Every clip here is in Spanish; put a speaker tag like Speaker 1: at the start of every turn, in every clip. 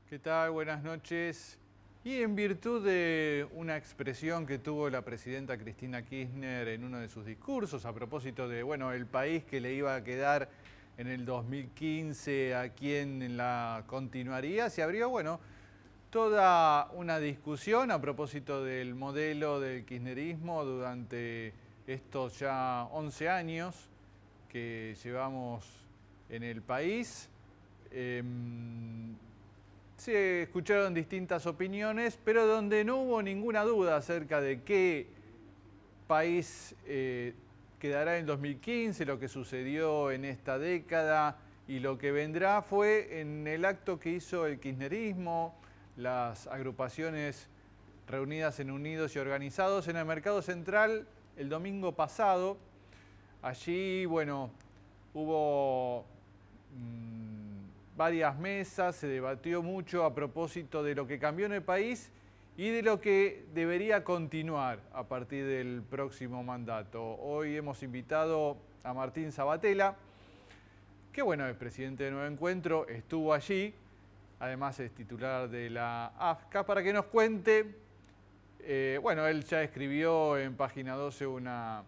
Speaker 1: ¿Qué tal? Buenas noches. Y en virtud de una expresión que tuvo la presidenta Cristina Kirchner en uno de sus discursos a propósito de, bueno, el país que le iba a quedar en el 2015, a quién la continuaría, se abrió, bueno, toda una discusión a propósito del modelo del kirchnerismo durante estos ya 11 años que llevamos en el país. Se escucharon distintas opiniones, pero donde no hubo ninguna duda acerca de qué país quedará en 2015, lo que sucedió en esta década y lo que vendrá, fue en el acto que hizo el kirchnerismo, las agrupaciones reunidas en Unidos y Organizados en el Mercado Central el domingo pasado. Allí, bueno, hubo varias mesas, se debatió mucho a propósito de lo que cambió en el país y de lo que debería continuar a partir del próximo mandato. Hoy hemos invitado a Martín Sabatella, que bueno, es presidente de Nuevo Encuentro, estuvo allí, además es titular de la AFCA, para que nos cuente, bueno, él ya escribió en Página 12 una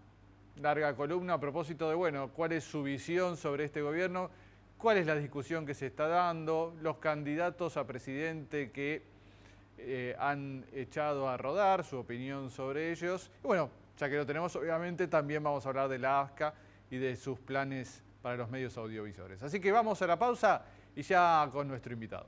Speaker 1: larga columna a propósito de, bueno, cuál es su visión sobre este gobierno, cuál es la discusión que se está dando, los candidatos a presidente que han echado a rodar, su opinión sobre ellos. Y bueno, ya que lo tenemos, obviamente también vamos a hablar de la AFCA y de sus planes para los medios audiovisuales. Así que vamos a la pausa y ya con nuestro invitado.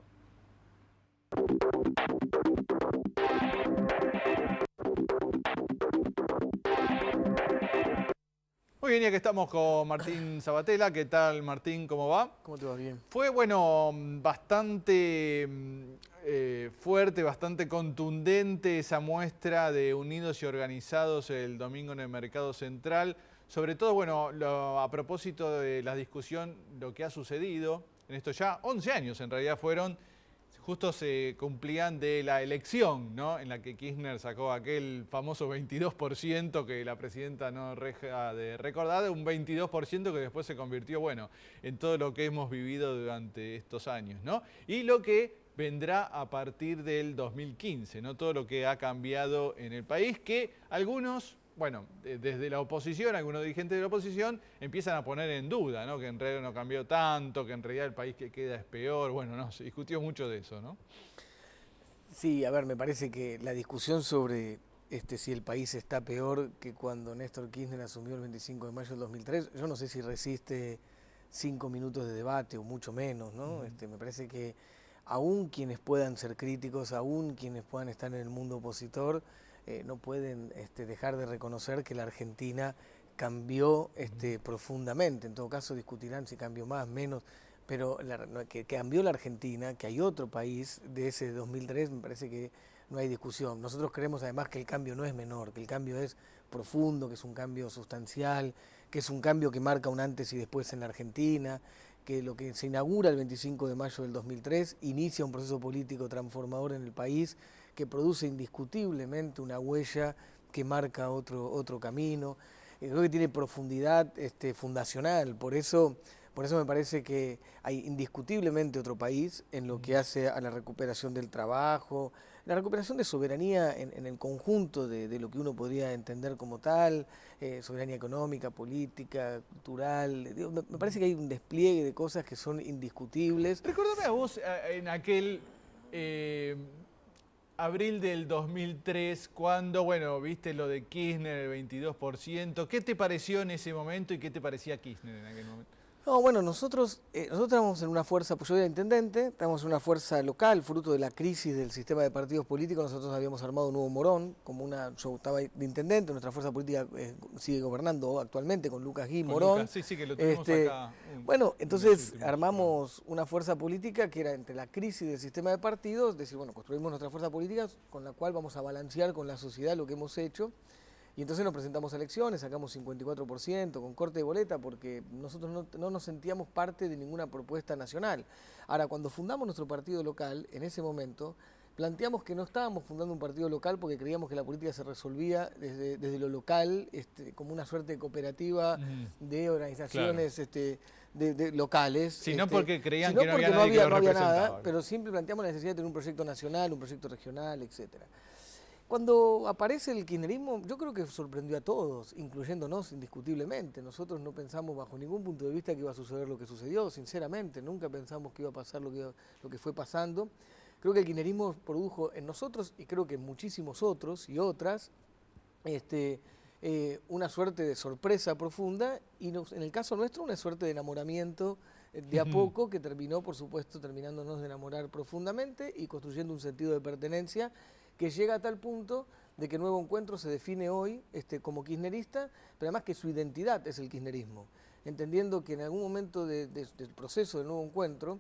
Speaker 1: Muy bien, ya que estamos con Martín Sabatella. ¿Qué tal, Martín? ¿Cómo va?
Speaker 2: ¿Cómo te va? Bien.
Speaker 1: Fue, bueno, bastante fuerte, bastante contundente esa muestra de Unidos y Organizados el domingo en el Mercado Central. Sobre todo, bueno, a propósito de la discusión, lo que ha sucedido en estos ya 11 años, en realidad fueron, justo se cumplían de la elección, ¿no? En la que Kirchner sacó aquel famoso 22% que la presidenta no deja de recordar, un 22% que después se convirtió, bueno, en todo lo que hemos vivido durante estos años, ¿no? Y lo que vendrá a partir del 2015, ¿no? Todo lo que ha cambiado en el país, que algunos, bueno, desde la oposición, algunos dirigentes de la oposición empiezan a poner en duda, ¿no? Que en realidad no cambió tanto, que en realidad el país que queda es peor. Bueno, no, se discutió mucho de eso, ¿no?
Speaker 2: Sí, a ver, me parece que la discusión sobre si el país está peor que cuando Néstor Kirchner asumió el 25 de mayo del 2003, yo no sé si resiste 5 minutos de debate o mucho menos, ¿no? Me parece que aún quienes puedan ser críticos, aún quienes puedan estar en el mundo opositor, no pueden dejar de reconocer que la Argentina cambió profundamente. En todo caso discutirán si cambió más, menos, pero que cambió la Argentina, que hay otro país de ese 2003, me parece que no hay discusión. Nosotros creemos además que el cambio no es menor, que el cambio es profundo, que es un cambio sustancial, que es un cambio que marca un antes y después en la Argentina, que lo que se inaugura el 25 de mayo del 2003 inicia un proceso político transformador en el país que produce indiscutiblemente una huella que marca otro camino. Creo que tiene profundidad fundacional, por eso me parece que hay indiscutiblemente otro país en lo que hace a la recuperación del trabajo, la recuperación de soberanía en el conjunto de lo que uno podría entender como tal, soberanía económica, política, cultural. Me parece que hay un despliegue de cosas que son indiscutibles.
Speaker 1: Recordame a vos en aquel abril del 2003, cuando, bueno, viste lo de Kirchner, el 22%. ¿Qué te pareció en ese momento y qué te parecía Kirchner en aquel momento?
Speaker 2: No, bueno, nosotros estábamos en una fuerza, pues yo era intendente, estábamos en una fuerza local, fruto de la crisis del sistema de partidos políticos. Nosotros habíamos armado un nuevo Morón, yo estaba de intendente, nuestra fuerza política sigue gobernando actualmente con Lucas Gui Morón.
Speaker 1: Lucas, sí, que lo tuvimos acá.
Speaker 2: Bueno, entonces armamos una fuerza política que era entre la crisis del sistema de partidos, decir, bueno, construimos nuestra fuerza política con la cual vamos a balancear con la sociedad lo que hemos hecho. Y entonces nos presentamos a elecciones, sacamos 54% con corte de boleta porque nosotros no nos sentíamos parte de ninguna propuesta nacional. Ahora, cuando fundamos nuestro partido local, en ese momento, planteamos que no estábamos fundando un partido local porque creíamos que la política se resolvía desde lo local, como una suerte de cooperativa de organizaciones locales.
Speaker 1: Sino porque creían
Speaker 2: sino
Speaker 1: que no
Speaker 2: porque
Speaker 1: había nadie que lo
Speaker 2: no había nada,
Speaker 1: representaba.
Speaker 2: pero siempre planteamos la necesidad de tener un proyecto nacional, un proyecto regional, etcétera. Cuando aparece el kirchnerismo, yo creo que sorprendió a todos, incluyéndonos indiscutiblemente. Nosotros no pensamos bajo ningún punto de vista que iba a suceder lo que sucedió, sinceramente. Nunca pensamos que iba a pasar lo que fue pasando. Creo que el kirchnerismo produjo en nosotros, y creo que en muchísimos otros y otras, una suerte de sorpresa profunda y en el caso nuestro una suerte de enamoramiento de a poco que terminó, por supuesto, terminándonos de enamorar profundamente y construyendo un sentido de pertenencia que llega a tal punto de que Nuevo Encuentro se define hoy como kirchnerista, pero además que su identidad es el kirchnerismo, entendiendo que en algún momento del proceso del Nuevo Encuentro,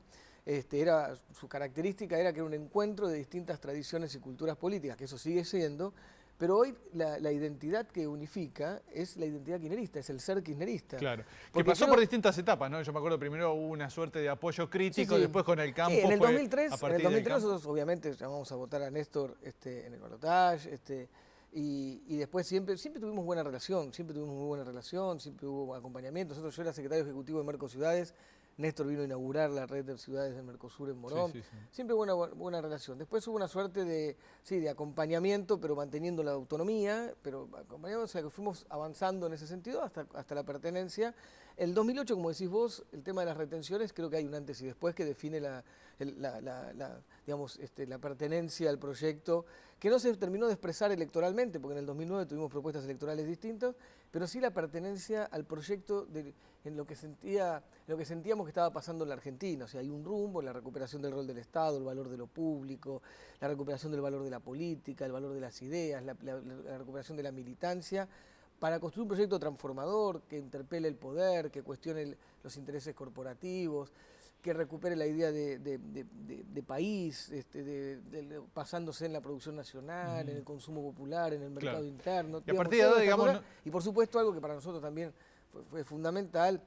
Speaker 2: su característica era que era un encuentro de distintas tradiciones y culturas políticas, que eso sigue siendo, pero hoy la identidad que unifica es la identidad kirchnerista, es el ser kirchnerista.
Speaker 1: Claro, que pasó por distintas etapas, ¿no? Yo me acuerdo primero hubo una suerte de apoyo crítico, después con el campo
Speaker 2: en el
Speaker 1: fue
Speaker 2: 2003,
Speaker 1: a partir del campo.
Speaker 2: nosotros obviamente llamamos a votar a Néstor en el balotaje, y después siempre tuvimos buena relación, siempre hubo acompañamiento. Yo era secretario ejecutivo de Mercociudades, Néstor vino a inaugurar la red de ciudades del Mercosur en Morón, siempre buena relación. Después hubo una suerte de acompañamiento, pero manteniendo la autonomía, pero acompañamos, o sea, que fuimos avanzando en ese sentido hasta la pertenencia. El 2008, como decís vos, el tema de las retenciones, creo que hay un antes y después que define la pertenencia al proyecto, que no se terminó de expresar electoralmente, porque en el 2009 tuvimos propuestas electorales distintas, pero sí la pertenencia al proyecto en lo que sentíamos que estaba pasando en la Argentina. O sea, hay un rumbo, la recuperación del rol del Estado, el valor de lo público, la recuperación del valor de la política, el valor de las ideas, la recuperación de la militancia, para construir un proyecto transformador que interpele el poder, que cuestione los intereses corporativos, que recupere la idea de país, basándose en la producción nacional, en el consumo popular, en el mercado interno.
Speaker 1: Y a partir de ahora, digamos...
Speaker 2: Y por supuesto algo que para nosotros también fue fundamental,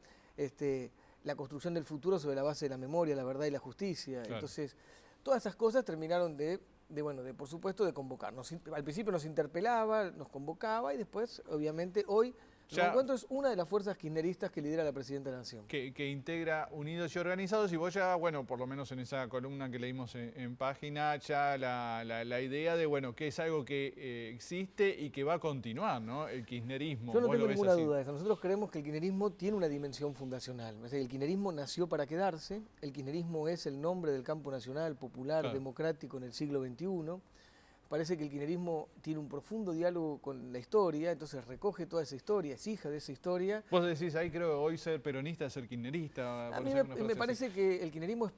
Speaker 2: la construcción del futuro sobre la base de la memoria, la verdad y la justicia. Claro. Entonces, todas esas cosas terminaron por supuesto, de convocarnos. Al principio nos interpelaba, nos convocaba y después, obviamente, hoy Nuevo Encuentro es una de las fuerzas kirchneristas que lidera la Presidenta de la Nación.
Speaker 1: Que integra Unidos y Organizados, y vos ya, bueno, por lo menos en esa columna que leímos en página, ya la idea de, bueno, que es algo que existe y que va a continuar, ¿no? El kirchnerismo.
Speaker 2: Yo no tengo ninguna duda de eso. Nosotros creemos que el kirchnerismo tiene una dimensión fundacional. Es decir, el kirchnerismo nació para quedarse, el kirchnerismo es el nombre del campo nacional, popular, democrático en el siglo XXI. Parece que el kirchnerismo tiene un profundo diálogo con la historia, entonces recoge toda esa historia, es hija de esa historia.
Speaker 1: Vos decís, ahí creo hoy ser peronista es ser kirchnerista.
Speaker 2: A mí me parece que el kirchnerismo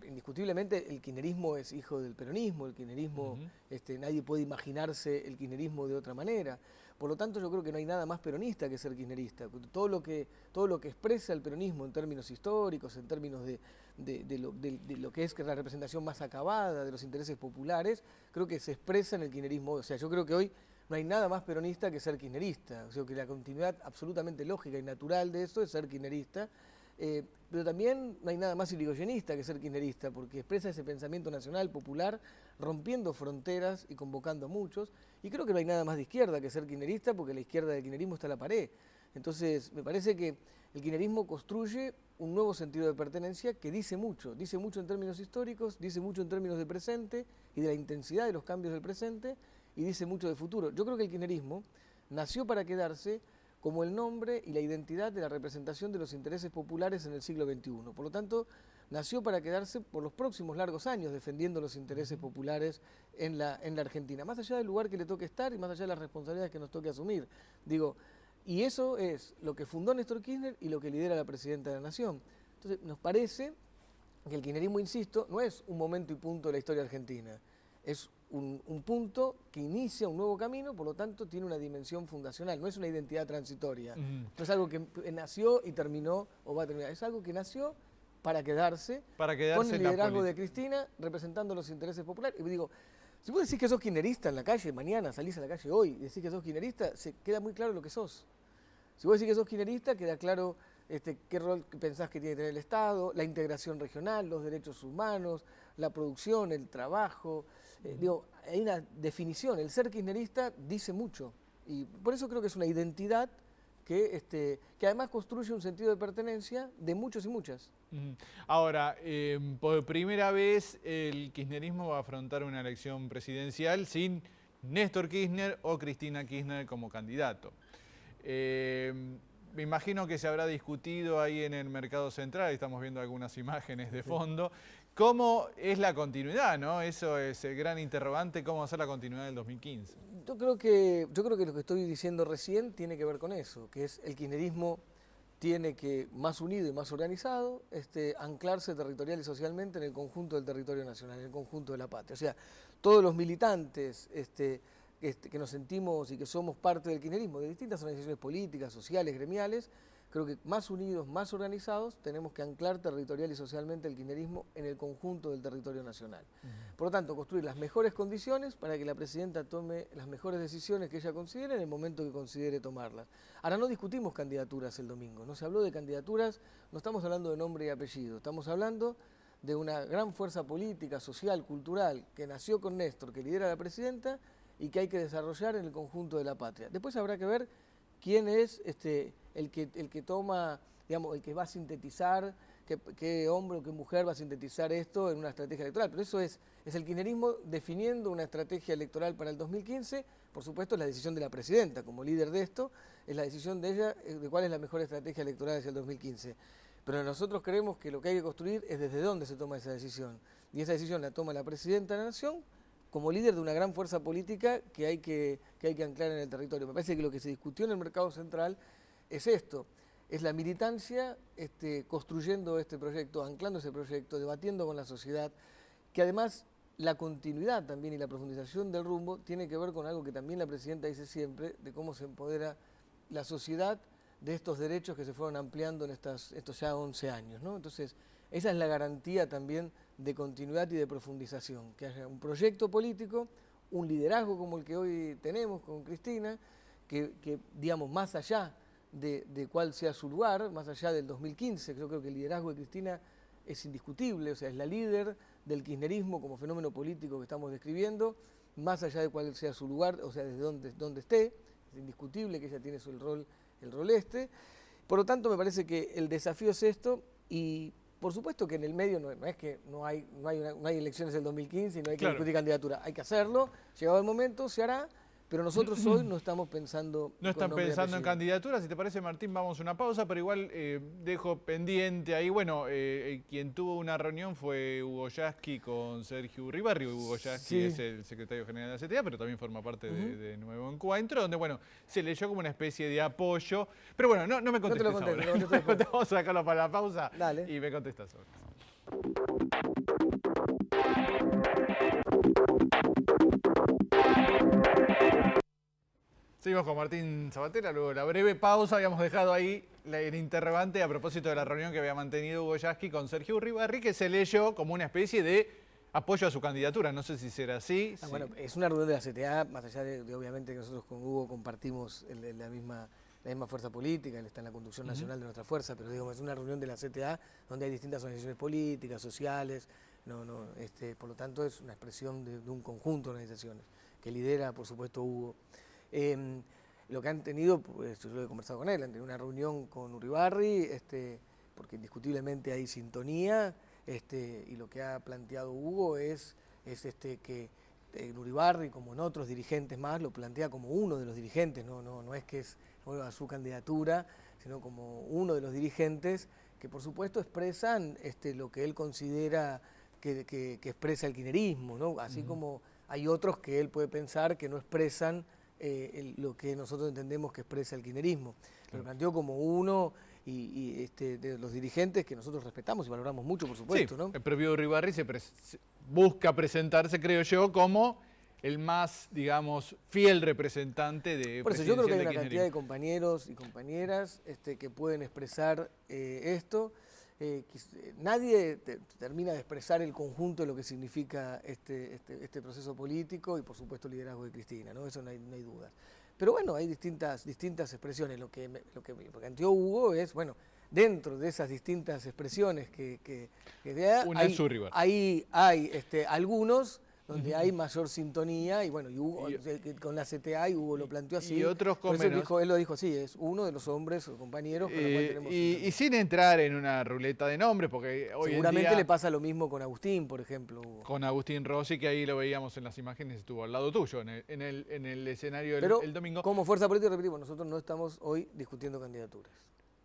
Speaker 2: indiscutiblemente el kirchnerismo es hijo del peronismo, el kirchnerismo, nadie puede imaginarse el kirchnerismo de otra manera. Por lo tanto, yo creo que no hay nada más peronista que ser kirchnerista. Todo lo que expresa el peronismo en términos históricos, en términos de lo que es la representación más acabada de los intereses populares, creo que se expresa en el kirchnerismo. O sea, yo creo que hoy no hay nada más peronista que ser kirchnerista. O sea, que la continuidad absolutamente lógica y natural de eso es ser kirchnerista. Pero también no hay nada más irigoyenista que ser kirchnerista, porque expresa ese pensamiento nacional, popular, rompiendo fronteras y convocando a muchos. Y creo que no hay nada más de izquierda que ser kirchnerista, porque a la izquierda del kirchnerismo está la pared. Entonces, me parece que el kirchnerismo construye un nuevo sentido de pertenencia que dice mucho en términos históricos, dice mucho en términos de presente y de la intensidad de los cambios del presente, y dice mucho de futuro. Yo creo que el kirchnerismo nació para quedarse como el nombre y la identidad de la representación de los intereses populares en el siglo XXI. Por lo tanto, nació para quedarse por los próximos largos años defendiendo los intereses populares en la Argentina, más allá del lugar que le toque estar y más allá de las responsabilidades que nos toque asumir. Y eso es lo que fundó Néstor Kirchner y lo que lidera la Presidenta de la Nación. Entonces, nos parece que el kirchnerismo, insisto, no es un momento y punto de la historia argentina, es un punto que inicia un nuevo camino, por lo tanto tiene una dimensión fundacional, no es una identidad transitoria, no es algo que nació y terminó o va a terminar, es algo que nació para quedarse con el liderazgo de Cristina, representando los intereses populares. Y digo, si vos decís que sos kirchnerista en la calle, mañana salís a la calle hoy y decís que sos kirchnerista, se queda muy claro lo que sos. Si vos decís que sos kirchnerista, queda claro qué rol pensás que tiene que tener el Estado, la integración regional, los derechos humanos, la producción, el trabajo. Hay una definición, el ser kirchnerista dice mucho. Y por eso creo que es una identidad que además construye un sentido de pertenencia de muchos y muchas.
Speaker 1: Ahora, por primera vez el kirchnerismo va a afrontar una elección presidencial sin Néstor Kirchner o Cristina Kirchner como candidato. Me imagino que se habrá discutido ahí en el Mercado Central, estamos viendo algunas imágenes de fondo. ¿Cómo es la continuidad, no? Eso es el gran interrogante, ¿cómo va a ser la continuidad del 2015?
Speaker 2: Yo creo que lo que estoy diciendo recién tiene que ver con eso, que es el kirchnerismo tiene que, más unido y más organizado, anclarse territorial y socialmente en el conjunto del territorio nacional, en el conjunto de la patria. O sea, todos los militantes que nos sentimos y que somos parte del kirchnerismo, de distintas organizaciones políticas, sociales, gremiales, creo que más unidos, más organizados, tenemos que anclar territorial y socialmente el kirchnerismo en el conjunto del territorio nacional. Por lo tanto, construir las mejores condiciones para que la presidenta tome las mejores decisiones que ella considere en el momento que considere tomarlas. Ahora, no discutimos candidaturas el domingo, no se habló de candidaturas, no estamos hablando de nombre y apellido, estamos hablando de una gran fuerza política, social, cultural, que nació con Néstor, que lidera la presidenta y que hay que desarrollar en el conjunto de la patria. Después habrá que ver quién es el que toma, digamos, el que va a sintetizar, qué hombre o qué mujer va a sintetizar esto en una estrategia electoral. Pero eso es el kirchnerismo definiendo una estrategia electoral para el 2015. Por supuesto, es la decisión de la presidenta como líder de esto, es la decisión de ella de cuál es la mejor estrategia electoral hacia el 2015. Pero nosotros creemos que lo que hay que construir es desde dónde se toma esa decisión. Y esa decisión la toma la presidenta de la Nación como líder de una gran fuerza política que hay que anclar en el territorio. Me parece que lo que se discutió en el Mercado Central es esto, es la militancia construyendo este proyecto, anclando ese proyecto, debatiendo con la sociedad, que además la continuidad también y la profundización del rumbo tiene que ver con algo que también la presidenta dice siempre, de cómo se empodera la sociedad de estos derechos que se fueron ampliando en estos ya 11 años, ¿no? Entonces, esa es la garantía también de continuidad y de profundización, que haya un proyecto político, un liderazgo como el que hoy tenemos con Cristina, que digamos, más allá de cuál sea su lugar, más allá del 2015, creo que el liderazgo de Cristina es indiscutible, o sea, es la líder del kirchnerismo como fenómeno político que estamos describiendo, más allá de cuál sea su lugar, o sea, desde dónde esté, es indiscutible que ella tiene el rol Por lo tanto, me parece que el desafío es esto y por supuesto que en el medio no es que no hay elecciones del 2015 y no hay que discutir candidatura. Hay que hacerlo, llegado el momento se hará, pero nosotros hoy no estamos pensando...
Speaker 1: No están pensando en candidaturas. Si te parece, Martín, vamos a una pausa, pero igual dejo pendiente ahí. Bueno, quien tuvo una reunión fue Hugo Yasky con Sergio Uribarri. Hugo Yasky es el secretario general de la CTA, pero también forma parte de Nuevo Encuentro, donde, bueno, se leyó como una especie de apoyo. Pero bueno, no me contestes ahora. Vamos a sacarlo para la pausa.
Speaker 2: Dale.
Speaker 1: Y me contestas ahora. Seguimos con Martín Sabatella, luego la breve pausa. Habíamos dejado ahí el interrogante a propósito de la reunión que había mantenido Hugo Yasky con Sergio Uribarri, que se leyó como una especie de apoyo a su candidatura. No sé si será así.
Speaker 2: Bueno, es una reunión de la CTA, más allá de obviamente que nosotros con Hugo compartimos la misma fuerza política, él está en la conducción nacional de nuestra fuerza, pero digamos, es una reunión de la CTA donde hay distintas organizaciones políticas, sociales, por lo tanto es una expresión de un conjunto de organizaciones que lidera, por supuesto, Hugo. Lo que han tenido, pues, yo he conversado con él, han tenido una reunión con Uribarri, porque indiscutiblemente hay sintonía, y lo que ha planteado Hugo es que en Uribarri, como en otros dirigentes más, lo plantea como uno de los dirigentes, no es que es a su candidatura, sino como uno de los dirigentes que por supuesto expresan lo que él considera que expresa el kirchnerismo, ¿no? Así como hay otros que él puede pensar que no expresan lo que nosotros entendemos que expresa el kirchnerismo. Lo planteó como uno de los dirigentes que nosotros respetamos y valoramos mucho, por supuesto.
Speaker 1: Sí,
Speaker 2: ¿no?
Speaker 1: El propio Uribarri busca presentarse, creo yo, como el más, digamos, fiel representante de
Speaker 2: Por eso yo creo que hay una cantidad de compañeros y compañeras que pueden expresar esto. Nadie termina de expresar el conjunto de lo que significa este proceso político y por supuesto el liderazgo de Cristina, ¿no? Eso no hay dudas. Pero bueno, hay distintas expresiones. Lo que planteó Hugo es, bueno, dentro de esas distintas expresiones hay algunos donde hay mayor sintonía, y bueno, y Hugo, con la CTA, y Hugo lo planteó así.
Speaker 1: Y otros con menos.
Speaker 2: Él lo dijo así, es uno de los hombres o compañeros con los cuales tenemos
Speaker 1: y sin entrar en una ruleta de nombres, porque hoy
Speaker 2: seguramente
Speaker 1: en día,
Speaker 2: le pasa lo mismo con Agustín, por ejemplo, Hugo.
Speaker 1: con Agustín Rossi, que ahí lo veíamos en las imágenes, estuvo al lado tuyo, en el escenario
Speaker 2: Pero
Speaker 1: el domingo.
Speaker 2: como fuerza política, repetimos, nosotros no estamos hoy discutiendo candidaturas.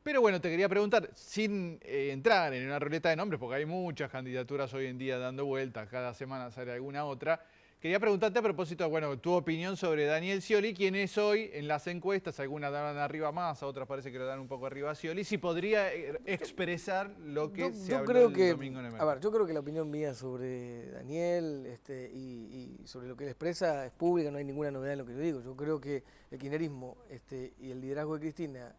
Speaker 1: Pero bueno, te quería preguntar, sin entrar en una ruleta de nombres, porque hay muchas candidaturas hoy en día dando vueltas, cada semana sale alguna otra, quería preguntarte a propósito, bueno, tu opinión sobre Daniel Scioli, quien es hoy en las encuestas, algunas dan arriba más, a otras parece que lo dan un poco arriba a Scioli, si podría expresar lo que se habló el domingo en el mercado.
Speaker 2: A ver, yo creo que la opinión mía sobre Daniel y sobre lo que él expresa es pública, no hay ninguna novedad en lo que yo digo. Yo creo que el kirchnerismo y el liderazgo de Cristina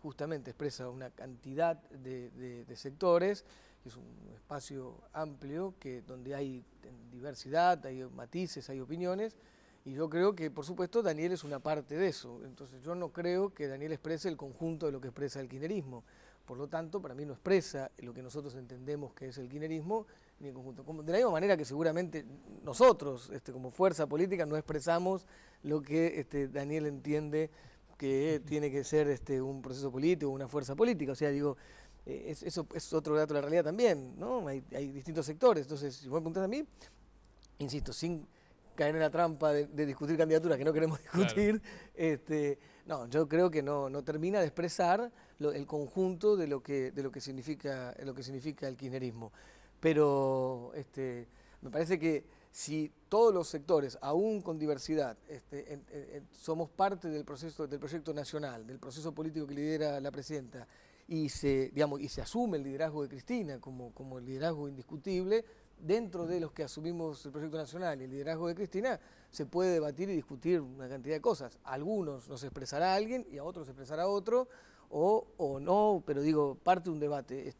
Speaker 2: justamente expresa una cantidad de sectores. Es un espacio amplio donde hay diversidad, hay matices, hay opiniones, y yo creo que, por supuesto, Daniel es una parte de eso. Entonces yo no creo que Daniel exprese el conjunto de lo que expresa el kirchnerismo. Por lo tanto, para mí no expresa lo que nosotros entendemos que es el kirchnerismo, ni el conjunto. De la misma manera que seguramente nosotros, como fuerza política, no expresamos lo que Daniel entiende que tiene que ser un proceso político, una fuerza política. O sea, digo, eso es otro dato de la realidad también, ¿no? Hay distintos sectores. Entonces, si vos me preguntás a mí, insisto, sin caer en la trampa de discutir candidaturas que no queremos discutir, claro. No, yo creo que no termina de expresar el conjunto de lo que significa el kirchnerismo. Pero me parece que si todos los sectores, aún con diversidad, somos parte del proyecto nacional, del proceso político que lidera la presidenta, y se asume el liderazgo de Cristina como el liderazgo indiscutible, dentro de los que asumimos el proyecto nacional y el liderazgo de Cristina, se puede debatir y discutir una cantidad de cosas. A algunos nos expresará alguien y a otros expresará otro, o no, pero digo, parte de un debate.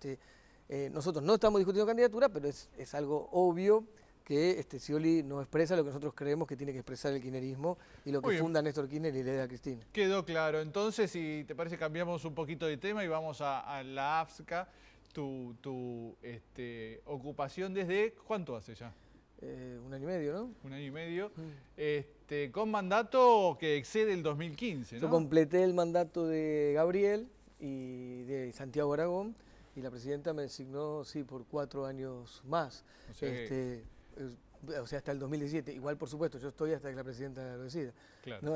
Speaker 2: Nosotros no estamos discutiendo candidatura, pero es algo obvio que Scioli no expresa lo que nosotros creemos que tiene que expresar el kirchnerismo y lo que funda Néstor Kirchner y lidera Cristina.
Speaker 1: Quedó claro. Entonces, si te parece, cambiamos un poquito de tema y vamos a la AFSCA. Tu ocupación desde, ¿cuánto hace ya?
Speaker 2: 1 año y medio, ¿no?
Speaker 1: 1 año y medio. Con mandato que excede el 2015, ¿no?
Speaker 2: Yo completé el mandato de Gabriel y de Santiago Aragón, y la presidenta me designó, sí, por 4 años más. O sea, hasta el 2017. Igual, por supuesto, yo estoy hasta que la presidenta lo decida. Claro. ¿No?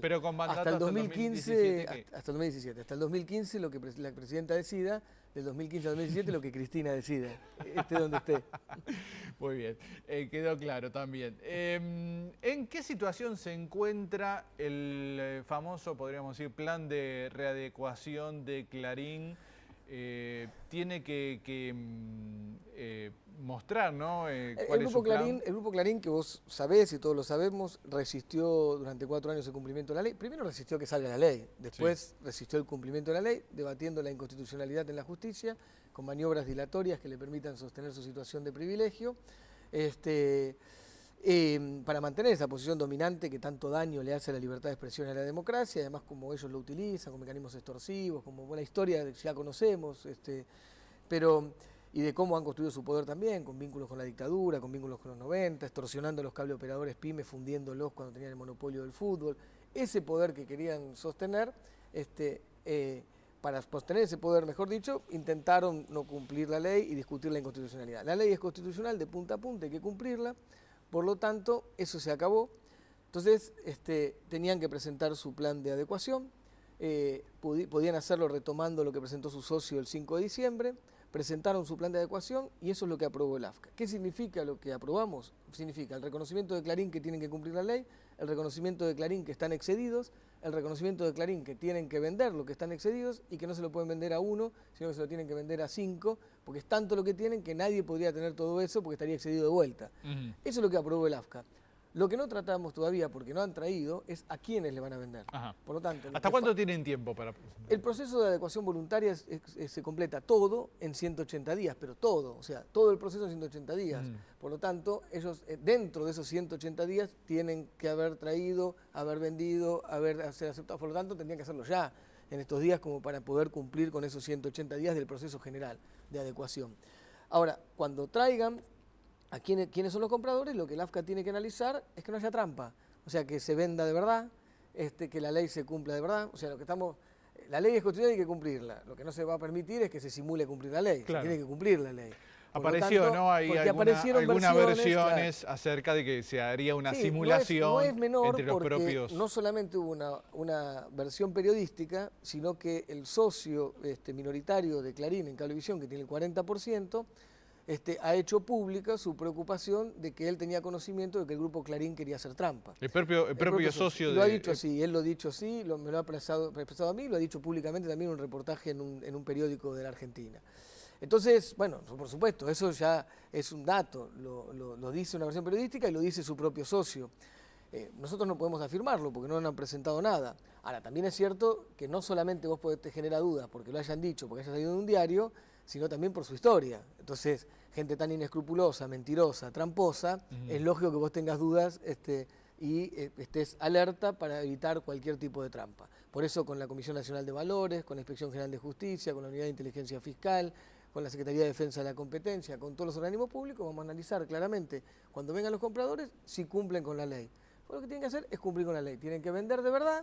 Speaker 1: Pero con mandato
Speaker 2: hasta el 2015, hasta el 2017. Hasta el 2015 lo que la presidenta decida, del 2015 al 2017 lo que Cristina decida, esté donde esté.
Speaker 1: Muy bien, quedó claro también. ¿En qué situación se encuentra el famoso, podríamos decir, plan de readecuación de Clarín? Tiene que mostrar, ¿no?
Speaker 2: El Grupo Clarín, que vos sabés y todos lo sabemos, resistió durante 4 años el cumplimiento de la ley. Primero resistió que salga la ley, después resistió el cumplimiento de la ley, debatiendo la inconstitucionalidad en la justicia, con maniobras dilatorias que le permitan sostener su situación de privilegio, para mantener esa posición dominante que tanto daño le hace a la libertad de expresión y a la democracia, además como ellos lo utilizan, con mecanismos extorsivos, como buena historia que ya conocemos, y de cómo han construido su poder también, con vínculos con la dictadura, con vínculos con los 90, extorsionando a los cableoperadores pymes, fundiéndolos cuando tenían el monopolio del fútbol. Ese poder que querían sostener, para sostener ese poder, mejor dicho, intentaron no cumplir la ley y discutir la inconstitucionalidad. La ley es constitucional de punta a punta, hay que cumplirla, por lo tanto, eso se acabó. Entonces, tenían que presentar su plan de adecuación, podían hacerlo retomando lo que presentó su socio el 5 de diciembre, presentaron su plan de adecuación y eso es lo que aprobó el AFSCA. ¿Qué significa lo que aprobamos? Significa el reconocimiento de Clarín que tienen que cumplir la ley, el reconocimiento de Clarín que están excedidos, el reconocimiento de Clarín que tienen que vender lo que están excedidos y que no se lo pueden vender a 1, sino que se lo tienen que vender a 5, porque es tanto lo que tienen que nadie podría tener todo eso porque estaría excedido de vuelta. Eso es lo que aprobó el AFSCA. Lo que no tratamos todavía, porque no han traído, es a quiénes le van a vender.
Speaker 1: Ajá.
Speaker 2: Por lo tanto,
Speaker 1: ¿hasta cuánto tienen tiempo para presentar?
Speaker 2: El proceso de adecuación voluntaria se completa todo en 180 días, pero todo, o sea, todo el proceso en 180 días. Por lo tanto, ellos dentro de esos 180 días tienen que haber traído, haber vendido, ser aceptados. Por lo tanto, tendrían que hacerlo ya, en estos días, como para poder cumplir con esos 180 días del proceso general de adecuación. Ahora, cuando traigan a quiénes son los compradores, lo que el AFCA tiene que analizar es que no haya trampa, o sea, que se venda de verdad, que la ley se cumpla de verdad, o sea, la ley es constitucional y hay que cumplirla, lo que no se va a permitir es que se simule cumplir la ley,
Speaker 1: Claro.
Speaker 2: se tiene que cumplir la ley.
Speaker 1: Apareció,
Speaker 2: tanto,
Speaker 1: ¿no? Hay algunas versiones
Speaker 2: claro,
Speaker 1: acerca de que se haría una
Speaker 2: sí,
Speaker 1: simulación
Speaker 2: no es menor
Speaker 1: entre los
Speaker 2: porque
Speaker 1: propios...
Speaker 2: no solamente hubo una versión periodística, sino que el socio minoritario de Clarín en Cablevisión, que tiene el 40%, ha hecho pública su preocupación de que él tenía conocimiento de que el grupo Clarín quería hacer trampa.
Speaker 1: El propio socio
Speaker 2: lo ha dicho así, él lo ha dicho así, me lo ha expresado a mí, lo ha dicho públicamente también en un reportaje en un periódico de la Argentina. Entonces, bueno, por supuesto, eso ya es un dato, lo dice una versión periodística y lo dice su propio socio. Nosotros no podemos afirmarlo porque no nos han presentado nada. Ahora, también es cierto que no solamente vos te genera dudas porque lo hayan dicho, porque haya salido en un diario, sino también por su historia. Entonces, gente tan inescrupulosa, mentirosa, tramposa, es lógico que vos tengas dudas y estés alerta para evitar cualquier tipo de trampa. Por eso con la Comisión Nacional de Valores, con la Inspección General de Justicia, con la Unidad de Inteligencia Fiscal, con la Secretaría de Defensa de la Competencia, con todos los organismos públicos, vamos a analizar claramente cuando vengan los compradores si cumplen con la ley. Pues lo que tienen que hacer es cumplir con la ley. Tienen que vender de verdad,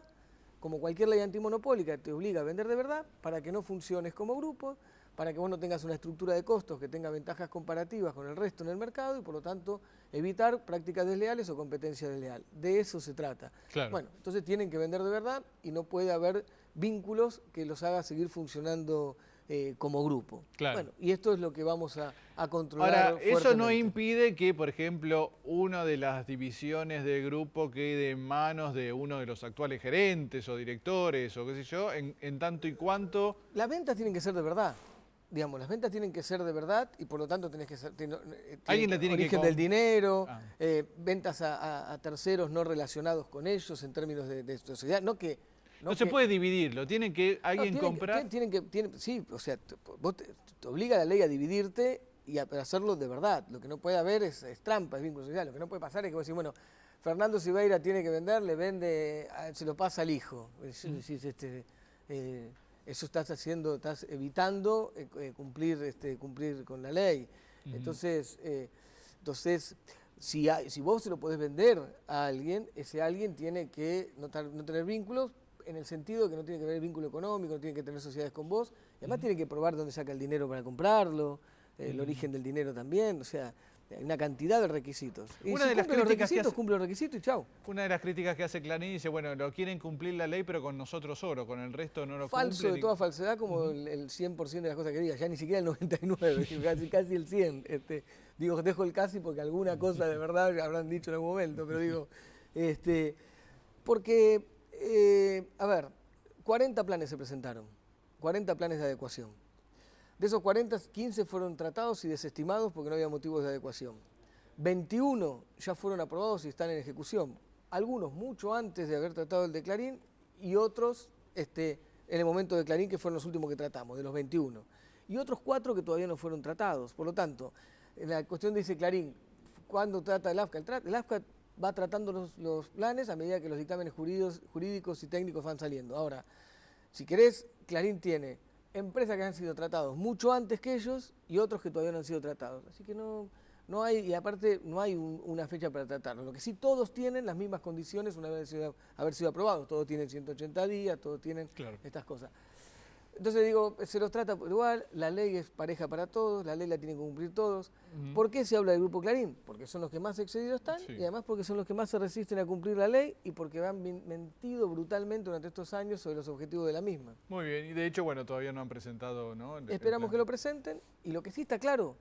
Speaker 2: como cualquier ley antimonopólica te obliga a vender de verdad para que no funciones como grupo, para que vos no tengas una estructura de costos que tenga ventajas comparativas con el resto en el mercado y por lo tanto evitar prácticas desleales o competencia desleal. De eso se trata.
Speaker 1: Claro.
Speaker 2: Bueno, entonces tienen que vender de verdad y no puede haber vínculos que los haga seguir funcionando como grupo.
Speaker 1: Claro.
Speaker 2: Bueno, y esto es lo que vamos a controlar.
Speaker 1: Ahora, eso no impide que, por ejemplo, una de las divisiones del grupo quede en manos de uno de los actuales gerentes o directores o qué sé yo, en tanto y cuanto...
Speaker 2: Las ventas tienen que ser de verdad. Digamos, las ventas tienen que ser de verdad y por lo tanto tenés que ser...
Speaker 1: Alguien le tiene
Speaker 2: origen
Speaker 1: que...
Speaker 2: del dinero, ventas a terceros no relacionados con ellos en términos de sociedad, no que...
Speaker 1: No se puede dividirlo, tiene que alguien comprar...
Speaker 2: Sí, o sea, vos te obliga la ley a dividirte y a hacerlo de verdad. Lo que no puede haber es trampa, es vínculo social. Lo que no puede pasar es que vos decís, bueno, Fernando Silveira tiene que vender, le vende, se lo pasa al hijo. Eso estás haciendo, estás evitando cumplir con la ley. Entonces, si vos se lo podés vender a alguien, ese alguien tiene que no tener vínculos, en el sentido de que no tiene que ver vínculo económico, no tiene que tener sociedades con vos, y además tiene que probar dónde saca el dinero para comprarlo, el origen del dinero también, o sea, hay una cantidad de requisitos. Y
Speaker 1: una de las críticas
Speaker 2: cumple los requisitos y chau.
Speaker 1: Una de las críticas que hace Clarín dice, bueno, lo quieren cumplir la ley, pero con nosotros oro, con el resto no lo cumplen.
Speaker 2: Falso de toda falsedad, como el 100% de las cosas que diga, ya ni siquiera el 99%, casi el 100%. Digo, dejo el casi porque alguna cosa de verdad habrán dicho en algún momento, pero digo, porque... a ver, 40 planes se presentaron, 40 planes de adecuación. De esos 40, 15 fueron tratados y desestimados porque no había motivos de adecuación. 21 ya fueron aprobados y están en ejecución. Algunos mucho antes de haber tratado el de Clarín y otros en el momento de Clarín, que fueron los últimos que tratamos, de los 21. Y otros 4 que todavía no fueron tratados. Por lo tanto, en la cuestión dice Clarín, ¿cuándo trata el AFCA? El AFCA va tratando los planes a medida que los dictámenes jurídicos y técnicos van saliendo. Ahora, si querés, Clarín tiene empresas que han sido tratados mucho antes que ellos y otros que todavía no han sido tratados. Así que no hay, y aparte no hay una fecha para tratarlo. Lo que sí, todos tienen las mismas condiciones una vez haber sido aprobados. Todos tienen 180 días, todos tienen estas cosas. Entonces digo, se los trata por igual, la ley es pareja para todos, la ley la tienen que cumplir todos. ¿Por qué se habla del Grupo Clarín? Porque son los que más excedidos están y además porque son los que más se resisten a cumplir la ley y porque han mentido brutalmente durante estos años sobre los objetivos de la misma.
Speaker 1: Muy bien, y de hecho, bueno, todavía no han presentado, ¿no?
Speaker 2: Esperamos que lo presenten y lo que sí está claro,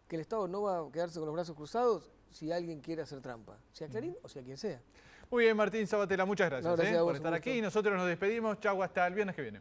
Speaker 2: que el Estado no va a quedarse con los brazos cruzados si alguien quiere hacer trampa, sea Clarín o sea quien sea.
Speaker 1: Muy bien, Martín Sabatella, muchas gracias,
Speaker 2: gracias a vos,
Speaker 1: por estar aquí y nosotros nos despedimos. Chau, hasta el viernes que viene.